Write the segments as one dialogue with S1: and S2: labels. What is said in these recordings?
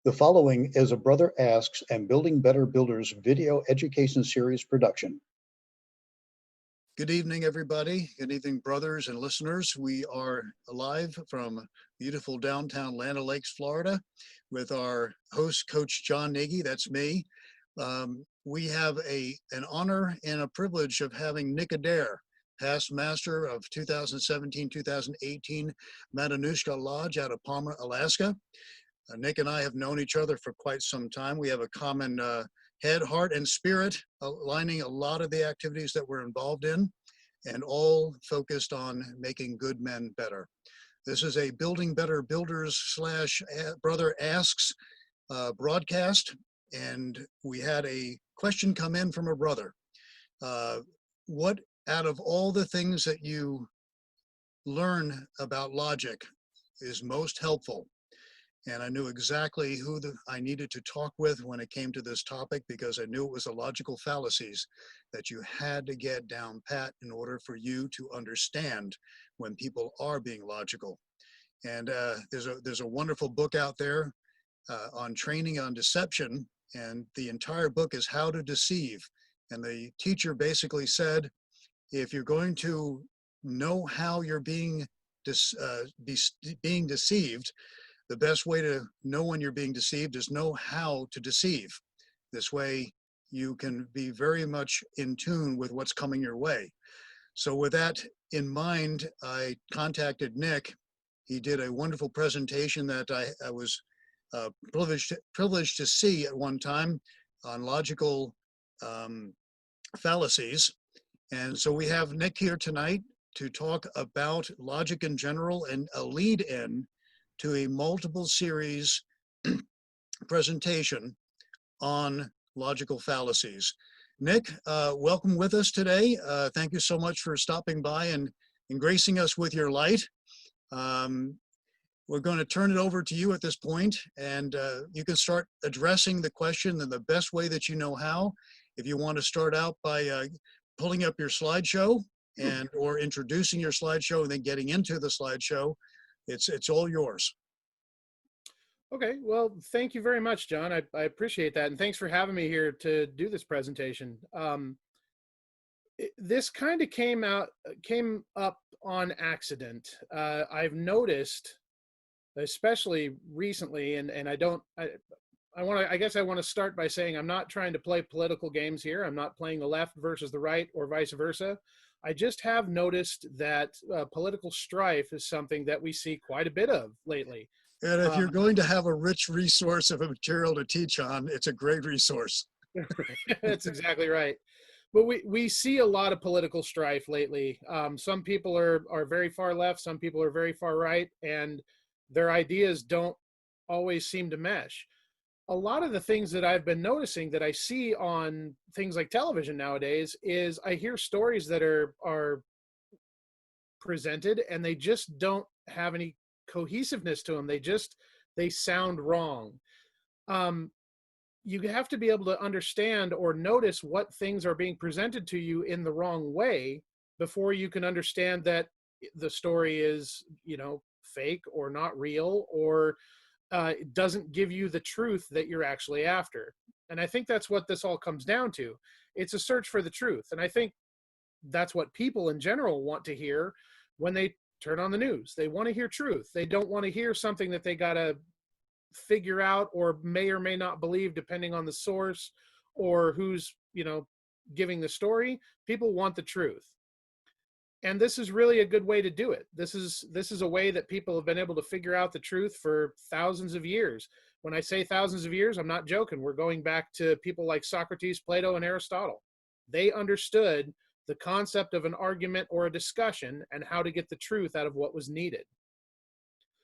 S1: The following is a Brother Asks and Building Better Builders video education series production.
S2: Good evening, everybody. Good evening, brothers and listeners. We are live from beautiful downtown Land O'Lakes, Florida, with our host, Coach John Nagy. That's me. We have an honor and a privilege of having Nick Adair, past master of 2017-2018 Matanuska Lodge out of Palmer, Alaska. Nick and I have known each other for quite some time. We have a common head, heart, and spirit, aligning a lot of the activities that we're involved in, and all focused on making good men better. This is a Building Better Builders / Brother Asks broadcast, and we had a question come in from a brother. What out of all the things that you learn about logic is most helpful? And I knew exactly who I needed to talk with when it came to this topic, because I knew it was the logical fallacies that you had to get down pat in order for you to understand when people are being logical. And there's a wonderful book out there on training on deception, and the entire book is How to Deceive. And the teacher basically said, if you're going to know how you're being deceived, the best way to know when you're being deceived is know how to deceive. This way, you can be very much in tune with what's coming your way. So with that in mind, I contacted Nick. He did a wonderful presentation that I was privileged to see at one time on logical fallacies. And so we have Nick here tonight to talk about logic in general and a lead in to a multiple series presentation on logical fallacies. Nick, welcome with us today. Thank you so much for stopping by and gracing us with your light. We're going to turn it over to you at this point, and you can start addressing the question in the best way that you know how. If you want to start out by pulling up your slideshow or introducing your slideshow and then getting into the slideshow, it's all yours.
S3: Okay, well, thank you very much, John. I appreciate that, and thanks for having me here to do this presentation. This kind of came up on accident. I've noticed, especially recently, and I guess I want to start by saying I'm not trying to play political games here. I'm not playing the left versus the right or vice versa. I just have noticed that political strife is something that we see quite a bit of lately.
S2: And if you're going to have a rich resource of a material to teach on, it's a great resource.
S3: That's exactly right. But we see a lot of political strife lately. Some people are very far left, some people are very far right, and their ideas don't always seem to mesh. A lot of the things that I've been noticing that I see on things like television nowadays is I hear stories that are presented and they just don't have any cohesiveness to them. They sound wrong. You have to be able to understand or notice what things are being presented to you in the wrong way before you can understand that the story is, fake or not real, or it doesn't give you the truth that you're actually after. And I think that's what this all comes down to. It's a search for the truth. And I think that's what people in general want to hear when they turn on the news. They want to hear truth. They don't want to hear something that they got to figure out or may not believe, depending on the source or who's, giving the story. People want the truth. And this is really a good way to do it. This is a way that people have been able to figure out the truth for thousands of years. When I say thousands of years, I'm not joking. We're going back to people like Socrates, Plato, and Aristotle. They understood the concept of an argument or a discussion and how to get the truth out of what was needed.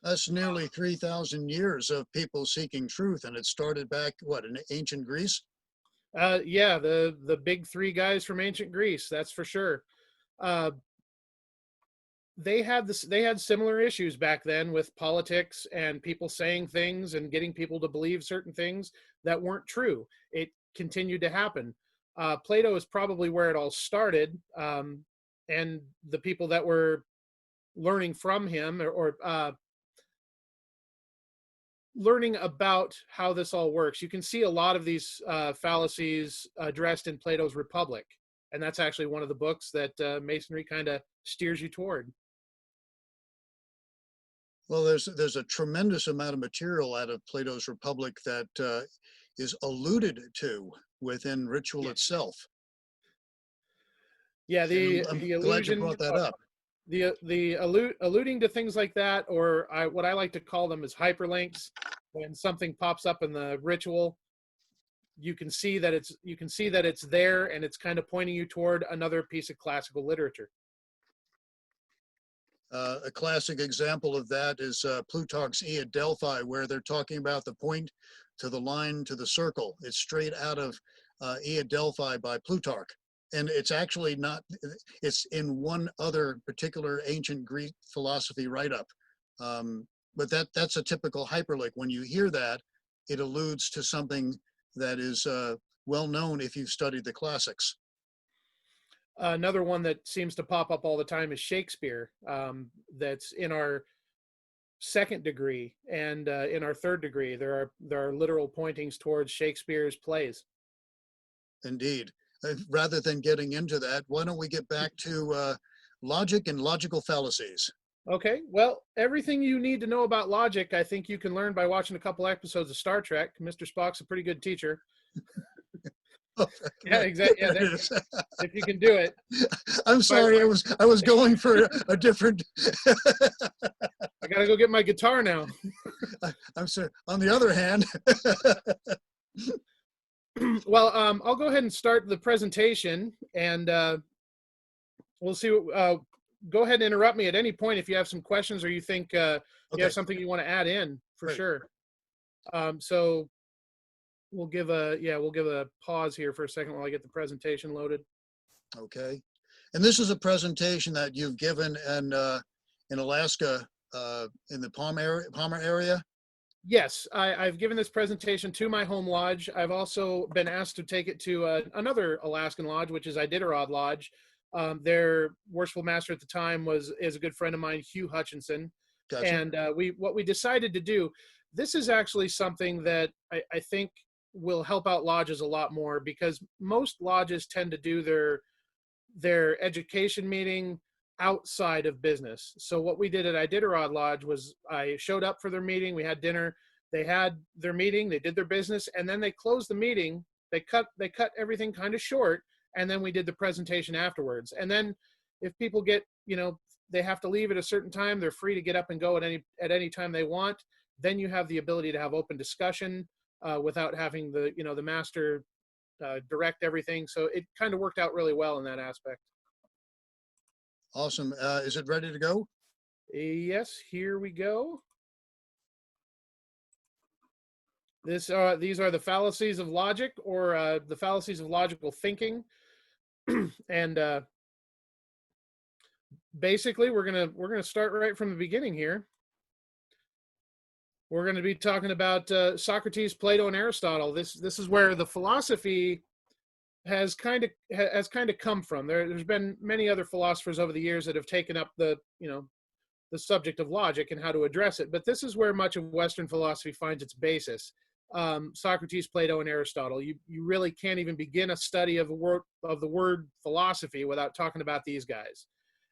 S2: That's nearly 3,000 years of people seeking truth, and it started back, in ancient Greece?
S3: Yeah, the big three guys from ancient Greece, that's for sure. They had similar issues back then with politics and people saying things and getting people to believe certain things that weren't true. It continued to happen. Plato is probably where it all started, and the people that were learning from him or learning about how this all works. You can see a lot of these fallacies addressed in Plato's Republic, and that's actually one of the books that Masonry kind of steers you toward.
S2: Well, there's a tremendous amount of material out of Plato's Republic that is alluded to within ritual itself.
S3: Yeah,
S2: And I'm
S3: the
S2: glad you
S3: illusion,
S2: brought that up.
S3: alluding to things like that, or what I like to call them is hyperlinks. When something pops up in the ritual, you can see that it's there, and it's kind of pointing you toward another piece of classical literature.
S2: A classic example of that is Plutarch's Delphi, where they're talking about the point to the line to the circle. It's straight out of Delphi by Plutarch. And it's actually not, it's in one other particular ancient Greek philosophy write-up. But that's a typical hyperlink. When you hear that, it alludes to something that is well known if you've studied the classics.
S3: Another one that seems to pop up all the time is Shakespeare. That's in our second degree, and in our third degree, there are literal pointings towards Shakespeare's plays.
S2: Indeed. Rather than getting into that, why don't we get back to logic and logical fallacies?
S3: Okay, well, everything you need to know about logic, I think you can learn by watching a couple episodes of Star Trek. Mr. Spock's a pretty good teacher. Yeah, exactly. Yeah, if you can do it.
S2: I'm sorry, I was going for a different.
S3: I gotta go get my guitar now.
S2: I'm sorry. On the other hand.
S3: Well, I'll go ahead and start the presentation, and we'll see. Go ahead and interrupt me at any point if you have some questions or you think you have something you want to add in, for sure. So we'll give a pause here for a second while I get the presentation loaded.
S2: Okay. And this is a presentation that you've given in Alaska, in the Palmer area?
S3: Yes, I've given this presentation to my home lodge. I've also been asked to take it to another Alaskan lodge, which is Iditarod Lodge. Their worshipful master at the time is a good friend of mine, Hugh Hutchinson. Gotcha. And what we decided to do, this is actually something that I think will help out lodges a lot more, because most lodges tend to do their education meeting outside of business. So what we did at Iditarod Lodge was I showed up for their meeting. We had dinner. They had their meeting. They did their business, and then they closed the meeting. They cut everything kind of short, and then we did the presentation afterwards. And then if people get, they have to leave at a certain time, they're free to get up and go at any time they want. Then you have the ability to have open discussion without having the master direct everything. So it kind of worked out really well in that aspect.
S2: Awesome. Is it ready to go?
S3: Yes, here we go. These are the fallacies of logic, or the fallacies of logical thinking. And basically we're gonna start right from the beginning here. We're going to be talking about Socrates, Plato, and Aristotle. This is where the philosophy has kind of come from. There's been many other philosophers over the years that have taken up the subject of logic and how to address it. But this is where much of Western philosophy finds its basis. Socrates, Plato, and Aristotle. You really can't even begin a study of the word philosophy without talking about these guys.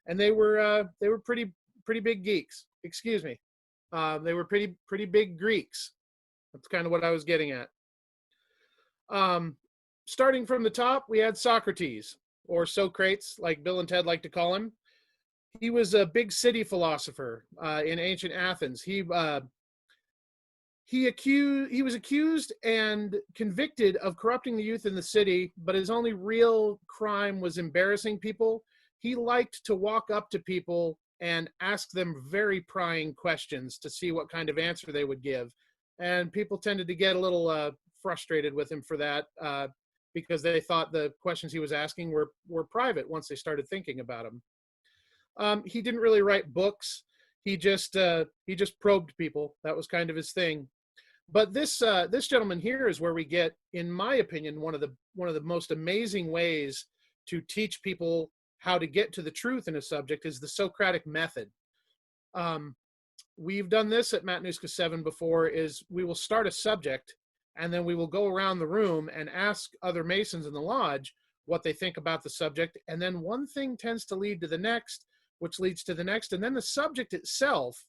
S3: And they were pretty big geeks. Excuse me. They were pretty big Greeks. That's kind of what I was getting at. Starting from the top, we had Socrates, or Socrates, like Bill and Ted like to call him. He was a big city philosopher in ancient Athens. He was accused and convicted of corrupting the youth in the city, but his only real crime was embarrassing people. He liked to walk up to people and ask them very prying questions to see what kind of answer they would give. And people tended to get a little frustrated with him for that because they thought the questions he was asking were private once they started thinking about him. He didn't really write books. He just probed people. That was kind of his thing. But this gentleman here is where we get, in my opinion, one of the most amazing ways to teach people how to get to the truth in a subject is the Socratic method. we've done this at Matanuska 7 before, is we will start a subject and then we will go around the room and ask other Masons in the lodge what they think about the subject. And then one thing tends to lead to the next, which leads to the next. And then the subject itself,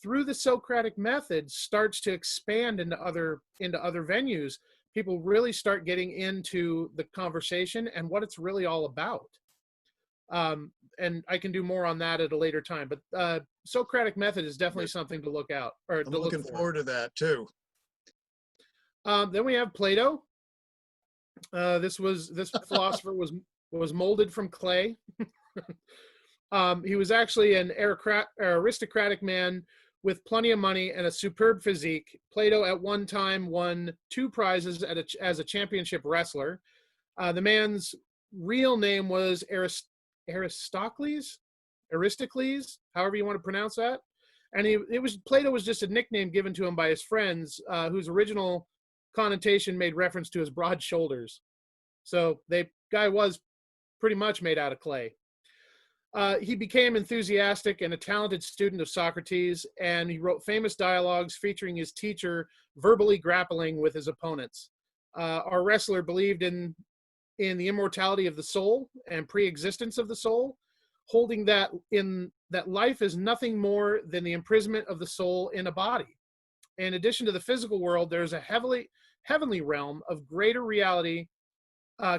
S3: through the Socratic method, starts to expand into other venues. People really start getting into the conversation and what it's really all about. And I can do more on that at a later time, but Socratic method is definitely something to look out, or
S2: I'm looking forward to that too.
S3: Then we have Plato. This philosopher was molded from clay. He was actually an aristocratic man with plenty of money and a superb physique. Plato at one time won 2 prizes as a championship wrestler. The man's real name was Aristocles, however you want to pronounce that. And Plato was just a nickname given to him by his friends, whose original connotation made reference to his broad shoulders. So the guy was pretty much made out of clay. He became enthusiastic and a talented student of Socrates, and he wrote famous dialogues featuring his teacher verbally grappling with his opponents. Our wrestler believed in the immortality of the soul and pre-existence of the soul, holding that life is nothing more than the imprisonment of the soul in a body. In addition to the physical world, there's a heavenly realm of greater reality,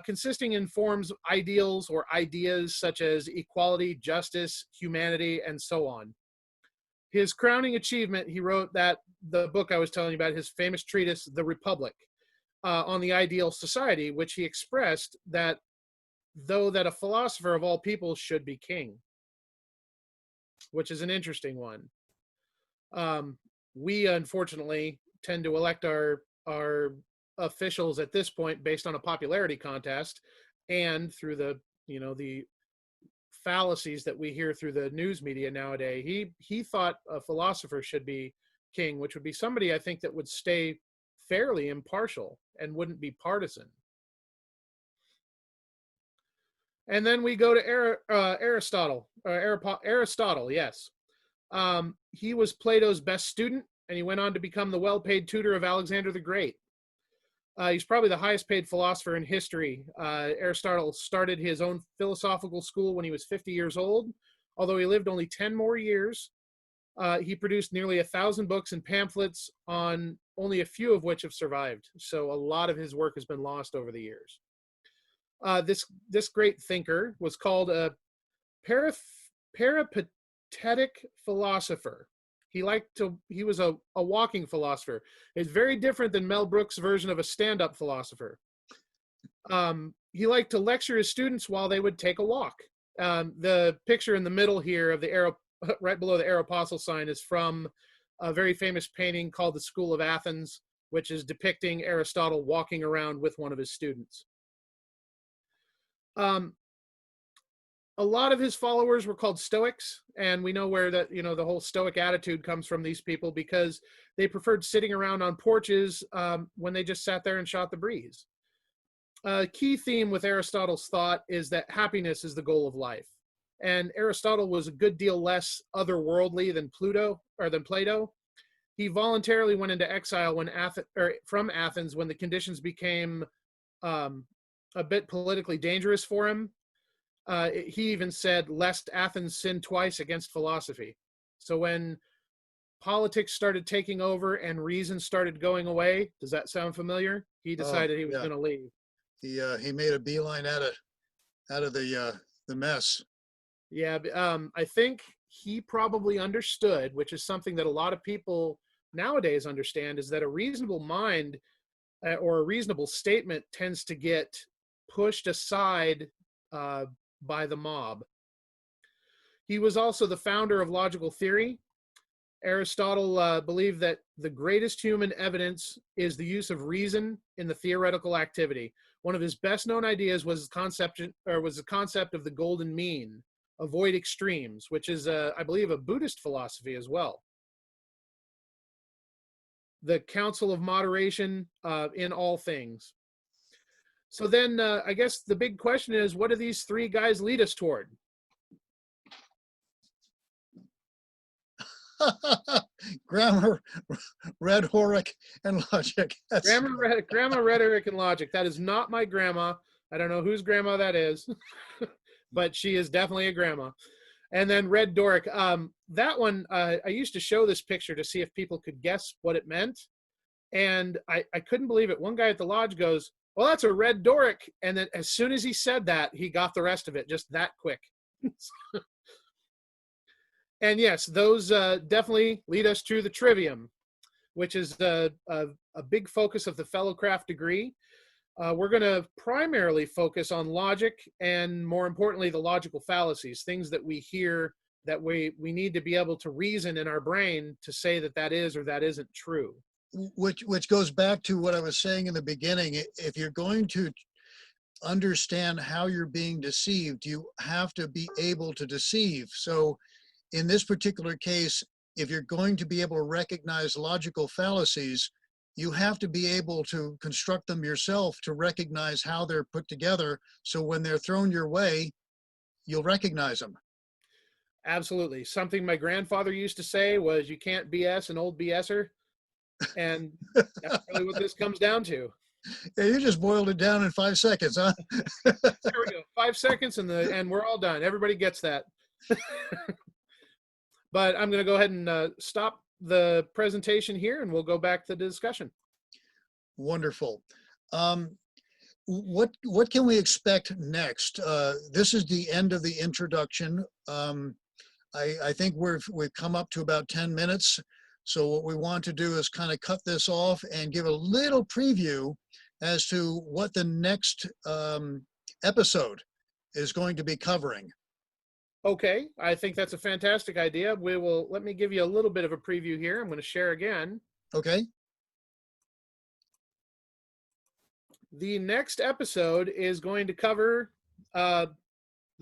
S3: consisting in forms of ideals or ideas such as equality, justice, humanity, and so on. His crowning achievement, he wrote the book I was telling you about, his famous treatise, The Republic, on the ideal society, which he expressed that a philosopher of all people should be king, which is an interesting one. We unfortunately tend to elect our officials at this point based on a popularity contest, and through the fallacies that we hear through the news media nowadays. He thought a philosopher should be king, which would be somebody, I think, that would stay fairly impartial and wouldn't be partisan. And then we go to Aristotle. Aristotle, yes. He was Plato's best student, and he went on to become the well-paid tutor of Alexander the Great. He's probably the highest paid philosopher in history. Aristotle started his own philosophical school when he was 50 years old. Although he lived only 10 more years, he produced nearly 1,000 books and pamphlets, on only a few of which have survived. So a lot of his work has been lost over the years. This great thinker was called a peripatetic philosopher. He was a walking philosopher. It's very different than Mel Brooks' version of a stand-up philosopher. He liked to lecture his students while they would take a walk. The picture in the middle here of the arrow, right below the Aeropostle sign, is from a very famous painting called The School of Athens, which is depicting Aristotle walking around with one of his students. A lot of his followers were called Stoics, and we know where the whole Stoic attitude comes from these people, because they preferred sitting around on porches when they just sat there and shot the breeze. A key theme with Aristotle's thought is that happiness is the goal of life. And Aristotle was a good deal less otherworldly than Plato. He voluntarily went into exile from Athens when the conditions became a bit politically dangerous for him. He even said, "Lest Athens sin twice against philosophy." So when politics started taking over and reason started going away, does that sound familiar? He decided he was going to leave.
S2: He made a beeline out of the mess.
S3: Yeah, I think he probably understood, which is something that a lot of people nowadays understand, is that a reasonable mind or a reasonable statement tends to get pushed aside by the mob. He was also the founder of logical theory. Aristotle believed that the greatest human evidence is the use of reason in the theoretical activity. One of his best known ideas was the concept of the golden mean, avoid extremes, which is, I believe, a Buddhist philosophy as well. The counsel of moderation in all things. So then I guess the big question is, what do these 3 guys lead us toward?
S2: Grammar, rhetoric, and logic. That's
S3: Grammar, rhetoric, and logic. That is not my grandma. I don't know whose grandma that is, but she is definitely a grandma. And then red Doric. That one, I used to show this picture to see if people could guess what it meant. And I couldn't believe it. One guy at the lodge goes, well, that's a red Doric. And then as soon as he said that, he got the rest of it just that quick. And yes, those definitely lead us to the trivium, which is a big focus of the fellowcraft degree. We're going to primarily focus on logic and, more importantly, the logical fallacies, things that we hear that we need to be able to reason in our brain to say that that is or that isn't true.
S2: Which goes back to what I was saying in the beginning. If you're going to understand how you're being deceived, you have to be able to deceive. So in this particular case, if you're going to be able to recognize logical fallacies, you have to be able to construct them yourself to recognize how they're put together. So when they're thrown your way, you'll recognize them.
S3: Absolutely. Something my grandfather used to say was, you can't BS an old BSer. And that's really what this comes down to.
S2: Yeah, you just boiled it down in 5 seconds, huh?
S3: There we go. 5 seconds and we're all done. Everybody gets that. But I'm going to go ahead and stop the presentation here, and we'll go back to the discussion.
S2: Wonderful. What can we expect next? This is the end of the introduction. I think we've come up to about 10 minutes. So what we want to do is kind of cut this off and give a little preview as to what the next episode is going to be covering.
S3: Okay, I think that's a fantastic idea. Let me give you a little bit of a preview here. I'm going to share again.
S2: Okay.
S3: The next episode is going to cover the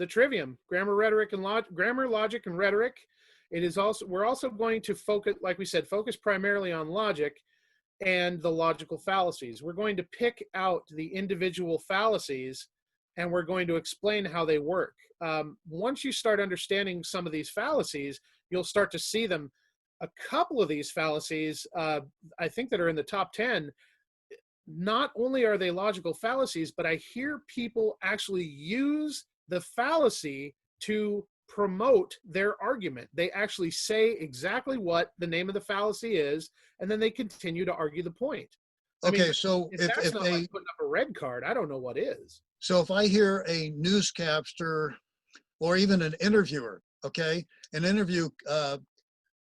S3: trivium, grammar, logic, and rhetoric. We're also going to focus, like we said, focus primarily on logic and the logical fallacies. We're going to pick out the individual fallacies, and we're going to explain how they work. Once you start understanding some of these fallacies, you'll start to see them. A couple of these fallacies, I think, that are in the top 10, not only are they logical fallacies, but I hear people actually use the fallacy to promote their argument. They actually say exactly what the name of the fallacy is, and then they continue to argue the point.
S2: Okay, so
S3: if that's not like putting up a red card, I don't know what is.
S2: So if I hear a newscaster or even an interviewer, okay, an interview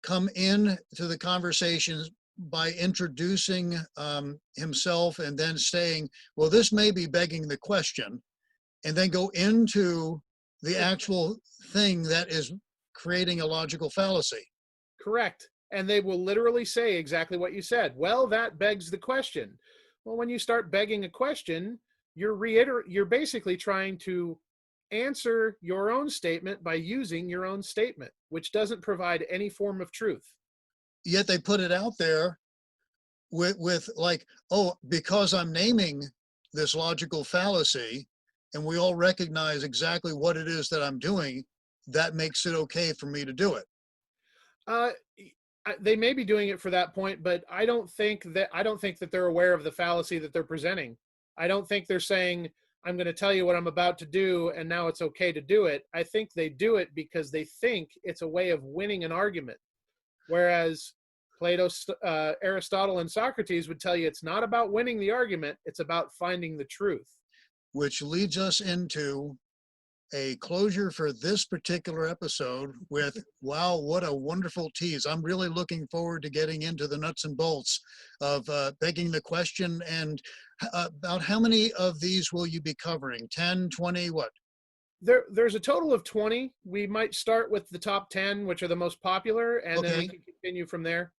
S2: come in to the conversation by introducing himself and then saying, well, this may be begging the question, and then go into the actual thing that is creating a logical fallacy.
S3: Correct. And they will literally say exactly what you said. Well, that begs the question. Well, when you start begging a question, you're basically trying to answer your own statement by using your own statement, which doesn't provide any form of truth.
S2: Yet they put it out there with like, oh, because I'm naming this logical fallacy and we all recognize exactly what it is that I'm doing, that makes it okay for me to do it.
S3: They may be doing it for that point, but I don't think that they're aware of the fallacy that they're presenting. I don't think they're saying, I'm going to tell you what I'm about to do, and now it's okay to do it. I think they do it because they think it's a way of winning an argument. Whereas Plato, Aristotle, and Socrates would tell you it's not about winning the argument, it's about finding the truth.
S2: Which leads us into a closure for this particular episode with, wow, what a wonderful tease. I'm really looking forward to getting into the nuts and bolts of begging the question. And about how many of these will you be covering? 10, 20, what?
S3: There's a total of 20. We might start with the top 10, which are the most popular, and then we can continue from there.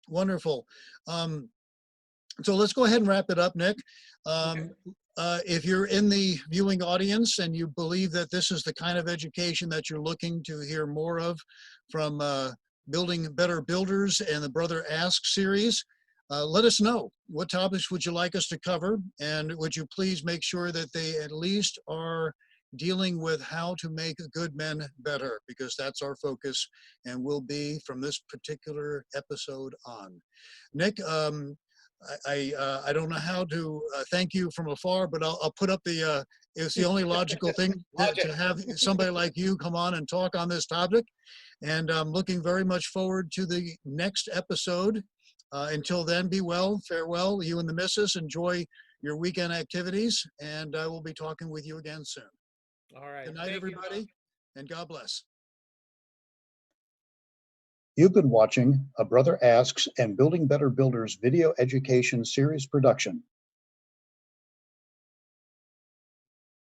S2: Wonderful. So let's go ahead and wrap it up, Nick.
S3: Okay.
S2: If you're in the viewing audience and you believe that this is the kind of education that you're looking to hear more of from Building Better Builders and the Brother Ask series, let us know. What topics would you like us to cover? And would you please make sure that they at least are dealing with how to make good men better, because that's our focus and will be from this particular episode on. Nick, I don't know how to thank you from afar, but I'll put up the, it's the only logical thing to have somebody like you come on and talk on this topic. And I'm looking very much forward to the next episode. Until then, be well, farewell, you and the missus, enjoy your weekend activities, and I will be talking with you again soon.
S3: All right.
S2: Good night, everybody, and God bless.
S1: You've been watching A Brother Asks and Building Better Builders video education series production.